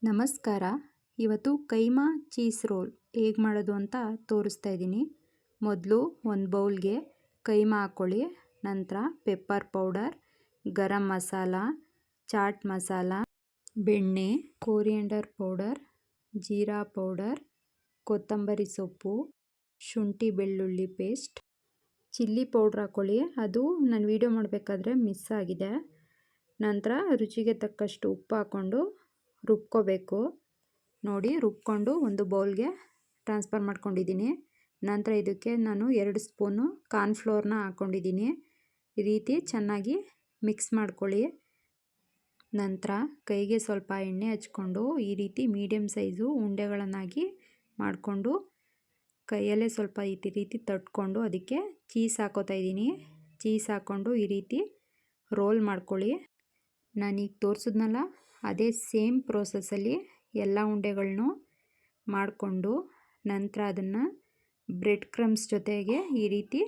ನಮಸ್ಕಾರ. ಇವತ್ತು keema cheese roll ಹೇಗೆ ಮಾಡೋದು ಅಂತ ತೋರಿಸ್ತಾ ಇದ್ದೀನಿ. ಮೊದಲು ಒಂದು ಬೌಲ್ಗೆ ಕೈಮಾ ಹಾಕ್ಕೊಳ್ಳಿ. ನಂತರ pepper powder, garam masala, chat masala, ಬೆಣ್ಣೆ, ಕೋರಿಯಂಡರ್ ಪೌಡರ್, ಜೀರಾ ಪೌಡರ್, ಕೊತ್ತಂಬರಿ ಸೊಪ್ಪು, ಶುಂಠಿ ಬೆಳ್ಳುಳ್ಳಿ ಪೇಸ್ಟ್, ಚಿಲ್ಲಿ ಪೌಡ್ರ್ ಹಾಕ್ಕೊಳ್ಳಿ. ಅದು ನಾನು ವಿಡಿಯೋ ಮಾಡಬೇಕಾದ್ರೆ ಮಿಸ್ ಆಗಿದೆ. ನಂತರ ರುಚಿಗೆ ತಕ್ಕಷ್ಟು ಉಪ್ಪು ಹಾಕ್ಕೊಂಡು ರುಬ್ಕೋಬೇಕು. ನೋಡಿ, ರುಬ್ಕೊಂಡು ಒಂದು ಬೌಲ್ಗೆ ಟ್ರಾನ್ಸ್ಫರ್ ಮಾಡ್ಕೊಂಡಿದ್ದೀನಿ. ನಂತರ ಇದಕ್ಕೆ ನಾನು 2 ಸ್ಪೂನು ಕಾರ್ನ್ಫ್ಲೋರ್ನ ಹಾಕ್ಕೊಂಡಿದ್ದೀನಿ. ಈ ರೀತಿ ಚೆನ್ನಾಗಿ ಮಿಕ್ಸ್ ಮಾಡ್ಕೊಳ್ಳಿ. ನಂತರ ಕೈಗೆ ಸ್ವಲ್ಪ ಎಣ್ಣೆ ಹಚ್ಕೊಂಡು ಈ ರೀತಿ ಮೀಡಿಯಮ್ ಸೈಜು ಉಂಡೆಗಳನ್ನಾಗಿ ಮಾಡಿಕೊಂಡು ಕೈಯಲ್ಲೇ ಸ್ವಲ್ಪ ಈ ರೀತಿ ತಟ್ಕೊಂಡು ಅದಕ್ಕೆ ಚೀಸ್ ಹಾಕೋತಾ ಇದ್ದೀನಿ. ಚೀಸ್ ಹಾಕ್ಕೊಂಡು ಈ ರೀತಿ ರೋಲ್ ಮಾಡ್ಕೊಳ್ಳಿ. ನಾನೀಗ ತೋರಿಸಿದ್ನಲ್ಲ ಅದೇ ಸೇಮ್ ಪ್ರೋಸೆಸ್ಸಲ್ಲಿ ಎಲ್ಲ ಉಂಡೆಗಳನ್ನೂ ಮಾಡಿಕೊಂಡು ನಂತರ ಅದನ್ನು ಬ್ರೆಡ್ ಕ್ರಮ್ಸ್ ಜೊತೆಗೆ ಈ ರೀತಿ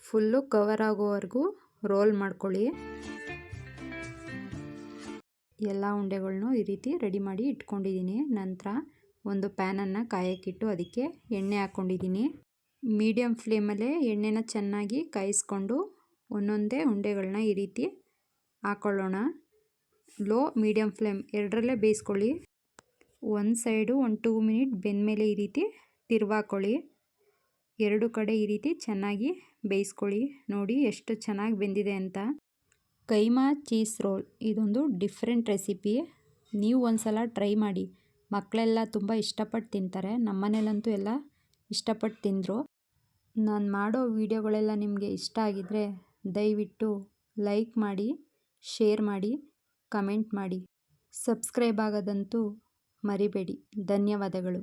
ಫುಲ್ಲು ಕವರ್ ಆಗೋವರೆಗೂ ರೋಲ್ ಮಾಡ್ಕೊಳ್ಳಿ. ಎಲ್ಲ ಉಂಡೆಗಳನ್ನೂ ಈ ರೀತಿ ರೆಡಿ ಮಾಡಿ ಇಟ್ಕೊಂಡಿದ್ದೀನಿ. ನಂತರ ಒಂದು ಪ್ಯಾನನ್ನು ಕಾಯಕ್ಕಿಟ್ಟು ಅದಕ್ಕೆ ಎಣ್ಣೆ ಹಾಕ್ಕೊಂಡಿದ್ದೀನಿ. ಮೀಡಿಯಮ್ ಫ್ಲೇಮಲ್ಲೇ ಎಣ್ಣೆನ ಚೆನ್ನಾಗಿ ಕಾಯಿಸ್ಕೊಂಡು ಒಂದೊಂದೇ ಉಂಡೆಗಳನ್ನ ಈ ರೀತಿ ಹಾಕ್ಕೊಳ್ಳೋಣ. ಲೋ ಮೀಡಿಯಮ್ ಫ್ಲೇಮ್ ಎರಡರಲ್ಲೇ ಬೇಯಿಸ್ಕೊಳ್ಳಿ. ಒಂದು ಸೈಡು 1-2 ಮಿನಿಟ್ ಬೆಂದಮೇಲೆ ಈ ರೀತಿ ತಿರುವಾಕೊಳ್ಳಿ. ಎರಡು ಕಡೆ ಈ ರೀತಿ ಚೆನ್ನಾಗಿ ಬೇಯಿಸ್ಕೊಳ್ಳಿ. ನೋಡಿ ಎಷ್ಟು ಚೆನ್ನಾಗಿ ಬೆಂದಿದೆ ಅಂತ. ಕೈಮಾ ಚೀಸ್ ರೋಲ್ ಇದೊಂದು ಡಿಫ್ರೆಂಟ್ ರೆಸಿಪಿ. ನೀವು ಒಂದ್ಸಲ ಟ್ರೈ ಮಾಡಿ. ಮಕ್ಕಳೆಲ್ಲ ತುಂಬ ಇಷ್ಟಪಟ್ಟು ತಿಂತಾರೆ. ನಮ್ಮನೇಲಂತೂ ಎಲ್ಲ ಇಷ್ಟಪಟ್ಟು ತಿಂದರು. ನಾನು ಮಾಡೋ ವಿಡಿಯೋಗಳೆಲ್ಲ ನಿಮಗೆ ಇಷ್ಟ ಆಗಿದ್ದರೆ ದಯವಿಟ್ಟು ಲೈಕ್ ಮಾಡಿ, ಶೇರ್ ಮಾಡಿ, ಕಮೆಂಟ್ ಮಾಡಿ. ಸಬ್ಸ್ಕ್ರೈಬ್ ಆಗೋದಂತೂ ಮರಿಬೇಡಿ. ಧನ್ಯವಾದಗಳು.